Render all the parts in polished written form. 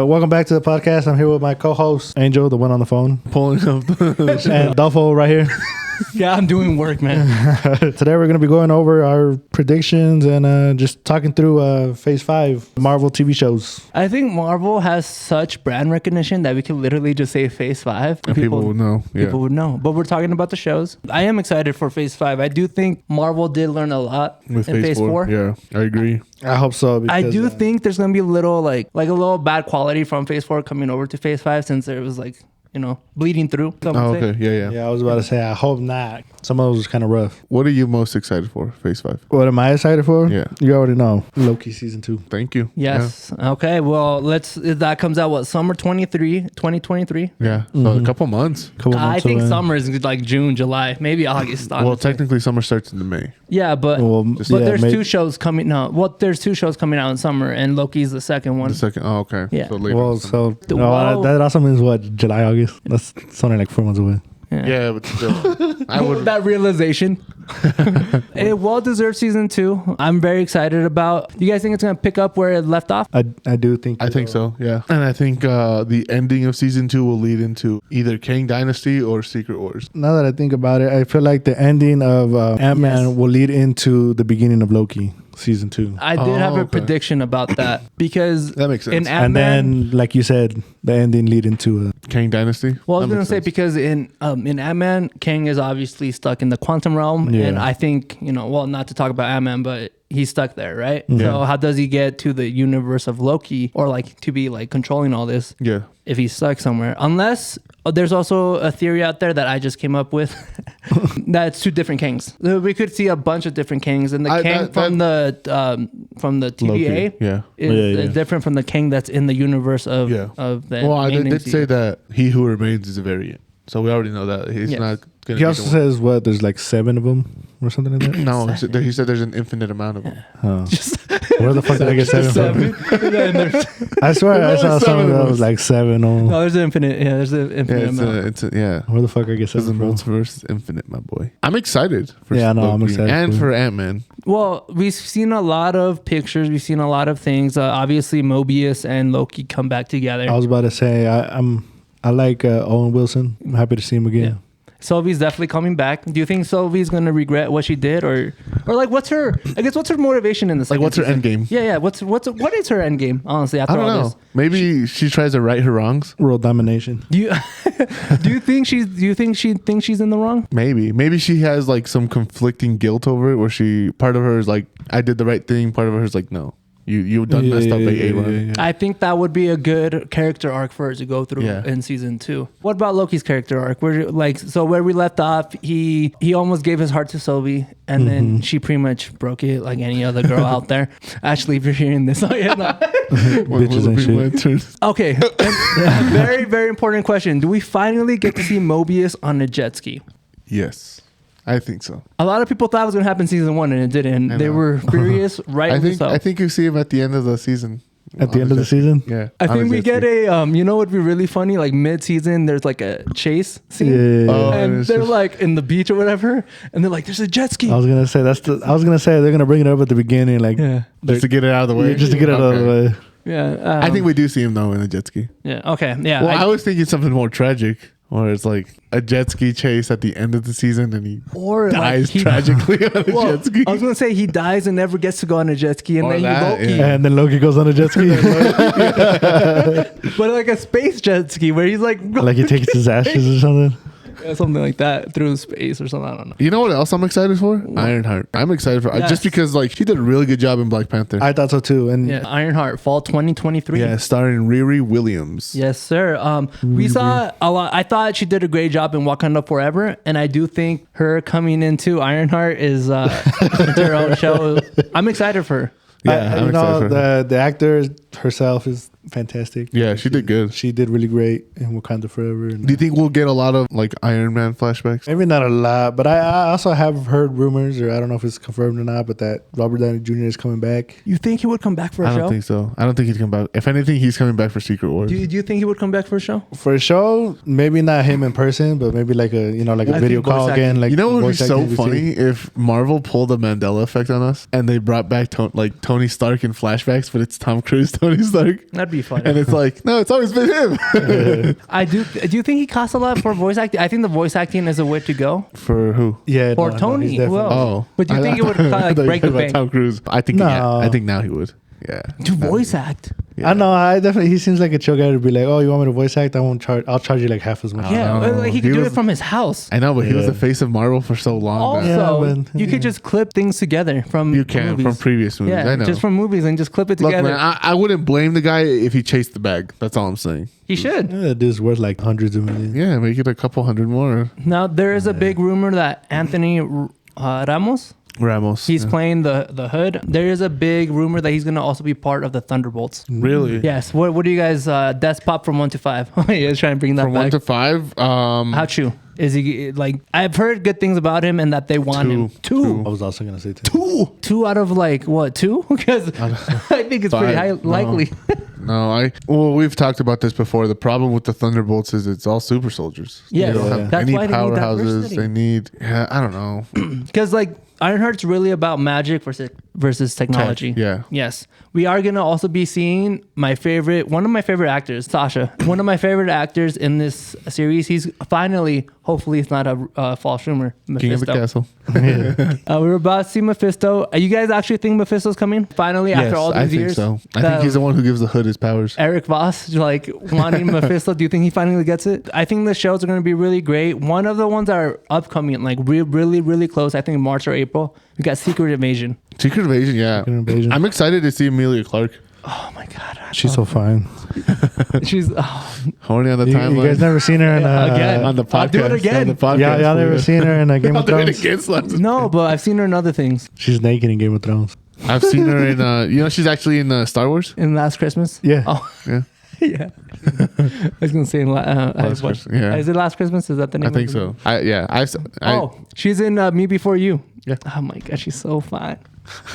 Welcome back to the podcast. I'm here with my co-host, Angel, the one on the phone. Pulling up And Duffo right here. Yeah, I'm doing work, man. Today we're going to be going over our predictions and just talking through Phase 5 Marvel TV shows. I think Marvel has such brand recognition that we could literally just say Phase 5. and people would know. Yeah. People would know. But we're talking about the shows. I am excited for Phase 5. I do think Marvel did learn a lot With in Phase 4. Yeah, I agree. I hope so. I Because, do think there's going to be a little like a little bad quality from Phase 4 coming over to Phase 5 since there was like, bleeding through. Oh, okay. Yeah. Yeah, I was about to say, I hope not. Some of those was kind of rough. What are you most excited for, Phase 5? What am I excited for? Yeah. You already know. Loki Season 2. Thank you. Yes. Okay. Well, that comes out, summer 2023? Yeah. So a couple months. I think summer is like June, July, maybe August. Well, technically summer starts in May. Yeah, but there's two shows coming. There's two shows coming out in summer, and Loki's the second one. The second. Oh, okay. Yeah. So later Well, summer. that also means what? July, August? That's only like 4 months away. Yeah, but still, I would. That realization. A well-deserved season 2. I'm very excited about. Do you guys think it's gonna pick up where it left off? I do think. I think so. Yeah, and I think the ending of season 2 will lead into either Kang Dynasty or Secret Wars. Now that I think about it, I feel like the ending of Ant-Man will lead into the beginning of Loki Season 2. I did have a prediction about that because That makes sense. in Ant-Man, And then, like you said, the ending lead into Kang Dynasty. well, I was gonna say because in Ant-Man, Kang is obviously stuck in the quantum realm, Yeah. and I think not to talk about Ant-Man, but he's stuck there, right? Yeah. So how does he get to the universe of Loki or like to be like controlling all this Yeah. if he's stuck somewhere? Unless there's also a theory out there that I just came up with that it's two different Kangs. We could see a bunch of different Kangs, and the Kang from the TVA Loki. Yeah. is different from the Kang that's in the universe of the. Well, I main did MCU. say that He Who Remains is a variant, so we already know that he's not going to. He also says what? There's like 7 of them or something like that. No, he said there's an infinite amount of them. Oh. Where the fuck did I get 7 from? I swear I saw something that was like 7. No, there's an infinite. Yeah, there's an infinite amount. Where the fuck I get 7 The from? multiverse is infinite, my boy. I'm excited for I'm Loki excited and too. for Ant-Man. Well, we've seen a lot of pictures. We've seen a lot of things. Obviously, Mobius and Loki come back together. I was about to say I like Owen Wilson. I'm happy to see him again. Yeah. Sylvie's definitely coming back. Do you think Sylvie's gonna regret what she did, or like what's her motivation in this? Like, what's her end game? Yeah. What is her end game? Honestly, after I don't all know. this, Maybe she tries to right her wrongs. World domination. do you think she thinks she's in the wrong? Maybe she has like some conflicting guilt over it, where part of her is like, I did the right thing. Part of her is like, no, you done messed up like A1. I think that would be a good character arc for her to go through in season 2. What about Loki's character arc? Where we left off, he almost gave his heart to Sylvie, and then she pretty much broke it like any other girl out there. Actually, if you're hearing this, Bitches and shit. Okay. Very, very important question. Do we finally get to see Mobius on a jet ski? Yes. I think so. A lot of people thought it was going to happen season 1 and it didn't. They were furious, right? I think you see him at the end of the season. At the end of the season? Yeah. I think we get a would be really funny, like mid-season there's like a chase scene. Yeah. And they're like in the beach or whatever, and they're like, there's a jet ski. I was gonna say they're gonna bring it up at the beginning, like just to get it out of the way. Just to get it out of the way. Yeah. I think we do see him though in a jet ski. Yeah. Okay. Yeah. Well, I was thinking something more tragic. Or it's like a jet ski chase at the end of the season and he dies tragically on a jet ski. I was going to say he dies and never gets to go on a jet ski. And And then Loki goes on a jet ski. But like a space jet ski where he's like he takes his ashes or something. Something like that through space or something. I don't know. You know what else I'm excited for? Ironheart. I'm excited for just because she did a really good job in Black Panther. I thought so too. And Ironheart, fall 2023. Yeah, starring Riri Williams. Yes, sir. We saw a lot. I thought she did a great job in Wakanda Forever, and I do think her coming into Ironheart is into her own show. I'm excited for her. Yeah, I'm excited for her. The actor herself is fantastic. Yeah, she did good. She did really great in Wakanda Forever. And, do you think we'll get a lot of like Iron Man flashbacks? Maybe not a lot, but I also have heard rumors, or I don't know if it's confirmed or not, but that Robert Downey Jr. is coming back. You think he would come back for a show? I don't think so. I don't think he's coming back. If anything, he's coming back for Secret Wars. Do you think he would come back for a show? For a show, maybe not him in person, but maybe like a video call again. Like, you know what would be so funny if Marvel pulled a Mandela effect on us and they brought back Tony Stark in flashbacks, but it's Tom Cruise. Tony Stark. That'd be funny. And it's like, no, it's always been him. I do. Do you think he costs a lot for voice acting? I think the voice acting is a way to go. For who? Yeah, For Tony. he's definitely- Well, but do you think it would like break the bank? Tom Cruise. I think. No. Yeah, I think now he would. Yeah. To voice act. Yeah. I know. I definitely. He seems like a chill guy to be like, oh, you want me to voice act? I won't charge. I'll charge you like half as much. Yeah, know. like he could He do was- it from his house. I know, but he was Yeah. the face of Marvel for so long. Also, that Yeah, but- you could just clip things together from you can movies. from previous movies. Yeah, I know. just from movies and just clip it Look, together. man, I wouldn't blame the guy if he chased the bag. That's all I'm saying. He should. Yeah, that dude's worth like hundreds of millions. Yeah, make it a couple hundred more. Now there is a big rumor that Anthony Ramos, Ramos. he's playing the Hood. There is a big rumor that he's going to also be part of the Thunderbolts. Really? Yes. What do you guys? Despot from 1 to 5. You guys trying to bring that From back? 1 to 5. How true is he? Like I've heard good things about him and that they want him. Two. I was also gonna say two. Two out of like what? Two? Because I think it's pretty high, likely. No, well, we've talked about this before. The problem with the Thunderbolts is it's all super soldiers. Yeah, They don't have that's any why they need powerhouses. diversity. They need, I don't know. Because like Ironheart's really about magic versus technology. Yeah. Yes. We are gonna also be seeing one of my favorite actors, Sasha. One of my favorite actors in this series. He's finally, hopefully, it's not a false rumor. King of the Mephisto. Castle. We're about to see Mephisto. You guys actually think Mephisto's coming finally after all these I think years? so. I think he's the one who gives the Hood his powers. Eric Voss, like wanting Mephisto. Do you think he finally gets it? I think the shows are going to be really great. One of the ones that are upcoming, like really, really close, I think March or April, we got Secret Invasion. Secret Invasion, yeah. Secret Invasion. I'm excited to see Amelia Clark. Oh my God. She's so fine. She's Horny on the You timeline. guys never seen her in Again. on the podcast. I'll do it again. On the podcast. Yeah, y'all never seen her in Game I'll of do it Thrones. again, Slats. no, but I've seen her in other things. She's naked in Game of Thrones. I've seen her in, she's actually in Star Wars. In Last Christmas. Yeah. Oh Yeah. yeah. I was gonna say Last what? Christmas, yeah. Is it Last Christmas? Is that the name? I think of the so. Oh, she's in Me Before You. Yeah. Oh my God, she's so fine.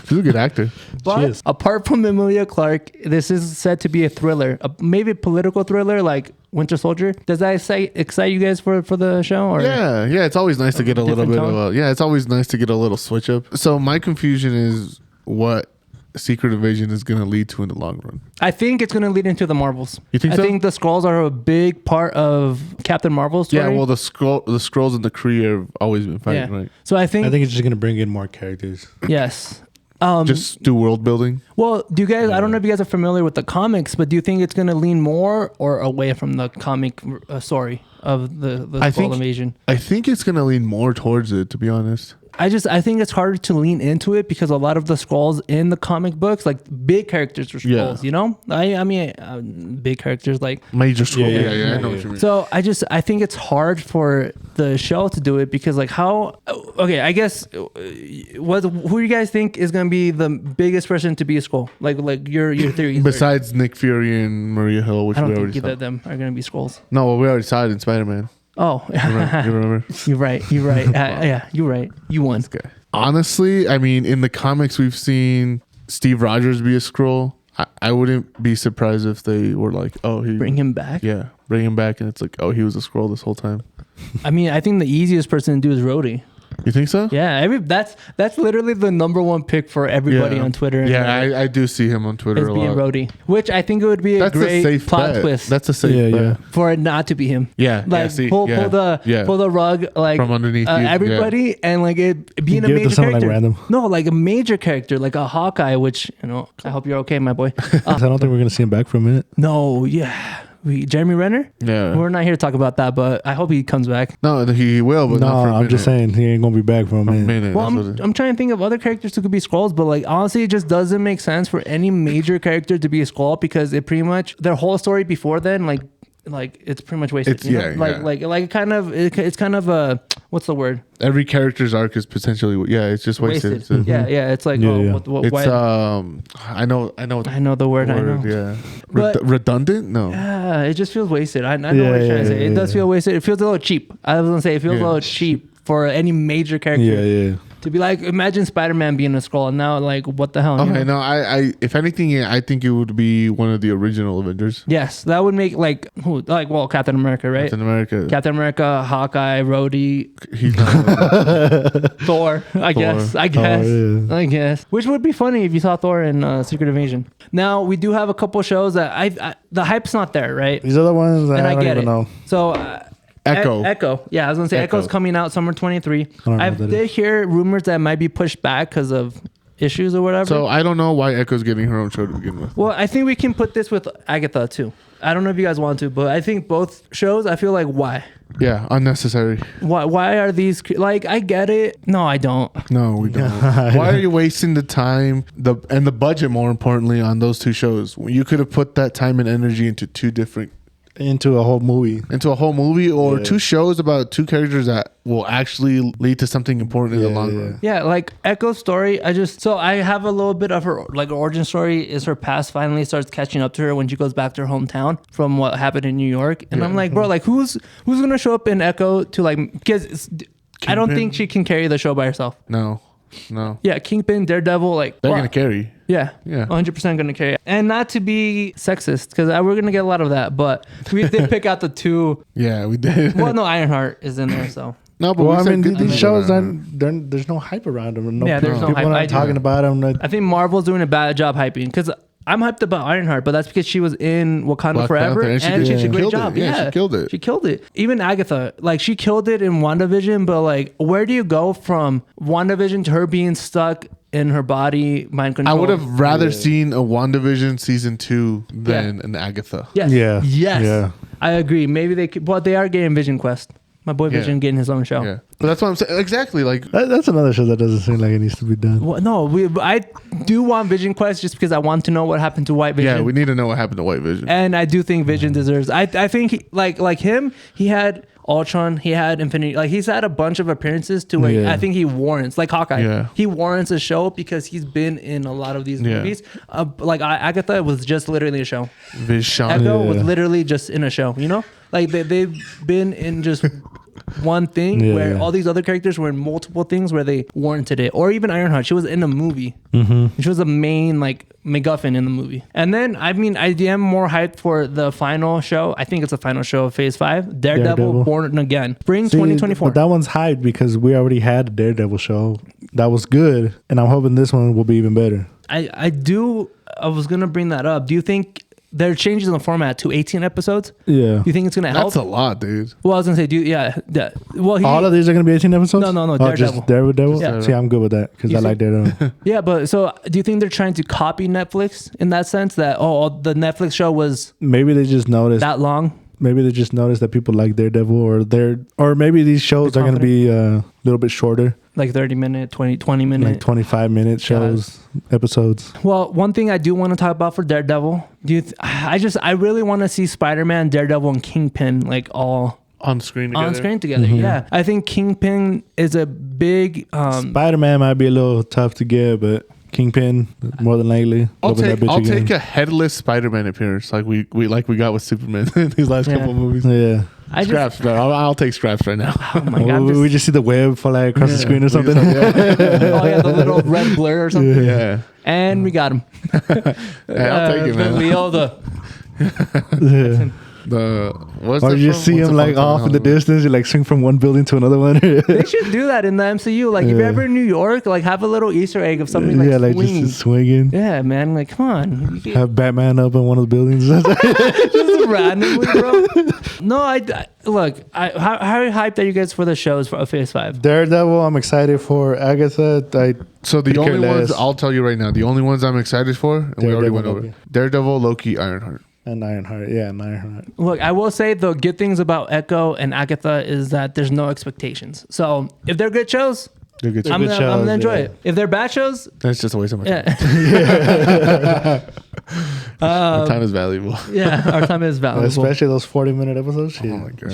She's a good actor. But is. apart from Emilia Clarke, this is said to be a thriller, maybe a political thriller like Winter Soldier. Does that excite you guys for the show? Or? Yeah, it's always nice to get a little Different bit tone? it's always nice to get a little switch up. So my confusion is what Secret Invasion is going to lead to in the long run. I think it's going to lead into the Marvels. You think I so? think the Skrulls are a big part of Captain Marvel's story. Yeah, well, the Skrulls and the Kree have always been fighting, right? So I think, it's just gonna bring in more characters. yes. Just do world building. Well, do you guys? I don't know if you guys are familiar with the comics, but do you think it's going to lean more or away from the comic story of the Skrull invasion? I think it's going to lean more towards it, to be honest. I think it's harder to lean into it because a lot of the Skrulls in the comic books, like big characters are Skrulls, you know? I mean, big characters like Major Skrull. Yeah, I know what you mean. So I think it's hard for the show to do it because like okay, I guess who do you guys think is going to be the biggest person to be a Skrull? Like your theory. Besides Nick Fury and Maria Hill, which I we don't already think either saw. of them are going to be Skrulls. No, well, we already saw it in Spider-Man. Oh, You remember? You're right. Yeah, you're right. You won. Okay. Honestly, I mean, in the comics, we've seen Steve Rogers be a Skrull. I wouldn't be surprised if they were like, oh, Bring him back. Yeah, bring him back, and it's like, oh, he was a Skrull this whole time. I mean, I think the easiest person to do is Rhodey. You think so? Yeah, that's literally the number one pick for everybody on Twitter. Yeah, I do see him on Twitter Is a being lot. Rhodey, which I think it would be a great safe plot bet. twist. That's a safe bet. For it not to be him. Yeah, Like pull the rug like from underneath you, everybody and like it being a Give it to major someone, like, character. random. No, like a major character, like a Hawkeye, which I hope you're okay, my boy. I don't think we're gonna see him back for a minute. No, yeah. Jeremy Renner? Yeah. We're not here to talk about that, but I hope he comes back. No, he will, but No, not for a minute. I'm just saying he ain't gonna be back for a minute. Well, I'm trying to think of other characters who could be Skrulls, but like honestly, it just doesn't make sense for any major character to be a Skrull because it pretty much their whole story before then, like it's pretty much wasted. It's- you know? yeah. Like kind of it's kind of a what's the word? Every character's arc is potentially it's just wasted. Yeah, it's like It's why? I know the word. I know. Yeah. But- Redundant? No. Yeah, it just feels wasted. I know what you're trying to say. It does feel wasted. It feels a little cheap. I was gonna say it feels a little cheap for any major character. Yeah. To be like, imagine Spider-Man being a Skrull, and now like, what the hell? Okay, no, I if anything, I think it would be one of the original Avengers. Yes, that would make like Captain America, right? Captain America, Hawkeye, Rhodey, He's not Thor. I guess. Which would be funny if you saw Thor in Secret Invasion. Now we do have a couple shows that the hype's not there, right? These are the ones that And I don't get even it. know. So Echo. Yeah, I was gonna say Echo's coming out summer 23. I did hear rumors that it might be pushed back because of issues or whatever. So I don't know why Echo's getting her own show to begin with. Well, I think we can put this with Agatha too. I don't know if you guys want to, but I think both shows, I feel like, why? Yeah, unnecessary. Why are these, like, I get it. No, I don't. No, we don't. Why are you wasting the time and the budget, more importantly, on those two shows? You could have put that time and energy into a whole movie or two shows about two characters that will actually lead to something important in the long run. Yeah, like Echo's story, I have a little bit of her like origin story is her past finally starts catching up to her when she goes back to her hometown from what happened in New York. And I'm like, bro, like who's gonna show up in Echo to like, because I don't think she can carry the show by herself. No. Yeah, Kingpin, Daredevil, like they're gonna carry. Yeah, 100% gonna carry. And not to be sexist, because we're gonna get a lot of that, but we did pick out the two. Yeah, we did. Well, no, Ironheart is in there, so. No, but I mean, these shows, there's no hype around them. There's no hype. People aren't talking about them. I think Marvel's doing a bad job hyping, because I'm hyped about Ironheart, but that's because she was in Wakanda Forever, and she did a great job. Yeah, she killed it. She killed it. Even Agatha, like she killed it in WandaVision, but like, where do you go from WandaVision to her being stuck in her body, mind control? I would have rather seen a WandaVision season 2 than an Agatha. Yes. Yeah. Yes. Yeah. I agree. Maybe they could, but they are getting Vision Quest. My boy Vision getting his own show. Yeah. But that's what I'm saying. Exactly. Like that's another show that doesn't seem like it needs to be done. Well, no, I do want Vision Quest just because I want to know what happened to White Vision. Yeah, we need to know what happened to White Vision. And I do think Vision deserves. I think like him, he had Ultron, he had Infinity. Like he's had a bunch of appearances to where I think he warrants, like Hawkeye. Yeah. He warrants a show because he's been in a lot of these movies. Like Agatha was just literally a show. Vision. Echo was literally just in a show. You know, like they've been in just one thing where all these other characters were in multiple things where they warranted it. Or even Ironheart, she was in a movie. She was the main like MacGuffin in the movie. And then I am more hyped for the final show. I think it's the final show of Phase 5, Daredevil Born Again, spring 2024. But that one's hyped because we already had a Daredevil show that was good, and I'm hoping this one will be even better. I was gonna bring that up. Do you think they're changing the format to 18 episodes? Yeah. Do you think it's gonna help? That's a lot, dude. Well, I was gonna say, well, all of these are gonna be 18 episodes. No, Daredevil. Just Daredevil. Yeah. See, I'm good with that because I like Daredevil. Yeah, but so do you think they're trying to copy Netflix in that sense that the Netflix show was maybe they just noticed that long? Maybe they just noticed that people like Daredevil, or maybe these shows are going to be a little bit shorter, like 30-minute, 20 minute, like 25-minute shows, episodes. Well, one thing I do want to talk about for Daredevil, I really want to see Spider-Man, Daredevil, and Kingpin like all on screen together. Yeah, I think Kingpin is a big. Spider-Man might be a little tough to get, but Kingpin more than likely. I'll take a headless Spider-Man appearance like we got with Superman in these last couple of movies. Yeah. Scraps, bro. I'll take scraps right now. Oh my god! We just see the web fly across the screen or something. Oh yeah, the little red blur or something. Yeah. And we got him. I'll take it, man. Leo, or you just see him like off in the distance, you like swing from one building to another one. They should do that in the MCU. Like if you're ever in New York, like have a little Easter egg of something like swinging. Just swinging. Yeah, man. Like come on. Have Batman up in one of the buildings. Just randomly, bro. No, look. How hyped are you guys for the shows for Phase 5? Daredevil, I'm excited for. Agatha, so the only ones I'll tell you right now, the only ones I'm excited for, and we already went over: Daredevil, Loki, Ironheart. And Ironheart, and Ironheart. Look, I will say the good things about Echo and Agatha is that there's no expectations. So if they're good shows, I'm gonna enjoy it. If they're bad shows, that's just a waste of my time. Our time is valuable. Yeah, our time is valuable. Especially those 40-minute episodes. Oh my god!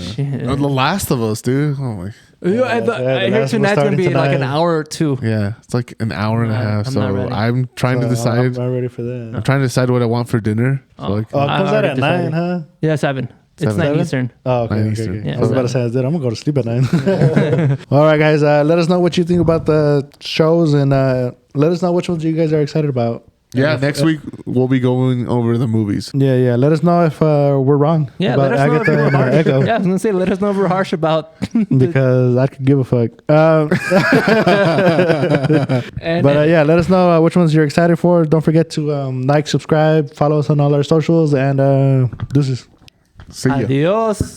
The Last of Us, dude. Oh my. I heard tonight's gonna be like an hour or two. Yeah, it's like an hour and a half. I'm trying to decide. I'm not ready for that. I'm trying to decide what I want for dinner. So it comes out at 9, huh? Yeah, 7. It's 9 Eastern. Oh, okay. 9 okay, Eastern. okay. Yeah, I was about to say, I'm going to go to sleep at 9. All right, guys. Let us know what you think about the shows and let us know which ones you guys are excited about. Yeah, next week we'll be going over the movies. Yeah. Let us know if we're wrong about let us know if Agatha we're and harsh. Echo. Yeah, I was gonna say, let us know if we're harsh about. Because I could give a fuck. But yeah, let us know which ones you're excited for. Don't forget to like, subscribe, follow us on all our socials, and deuces. See ya. Adios.